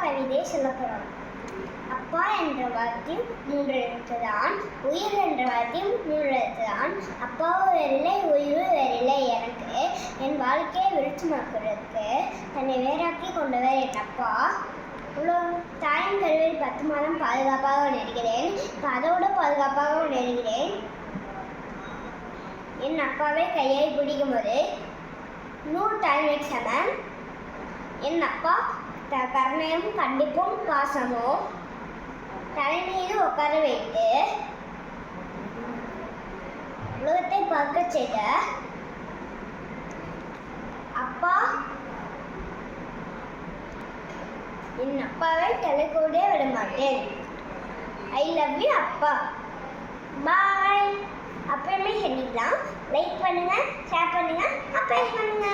கவிதை சொல்லப்படும். அப்பா என்ற வார்த்தையும் 3 எழுத்து தான். உயிர் என்ற வார்த்தையும் 3 எழுத்து தான். அப்பாவும் வேறில்லை, உயிரும் வேறில்லை. எனக்கு என் வாழ்க்கையை வெளிச்சமாக்குறதுக்கு தன்னை வேறாக்கி கொண்டவர் என் அப்பா. இவ்வளோ தாயின் கருவில் 10 மாதம் பாதுகாப்பாக உணர்கிறேன். இப்போ அதோட பாதுகாப்பாக உணர்கிறேன். என் அப்பாவை கையை பிடிக்கும் போது 100 டைம் சமம். என் அப்பா கருணையும் கண்டிப்பும் பாசமும் தலை மீது உட்கார வைத்து உலகத்தை பார்க்க செய்த அப்பா. என் அப்பாவை தலை கூட விட மாட்டேன். ஐ லவ் யூ அப்பா. பாய். அப்புறமே சொல்லிக்கலாம். லைக் பண்ணுங்க, ஷேர் பண்ணுங்க, அப்ளை பண்ணுங்க.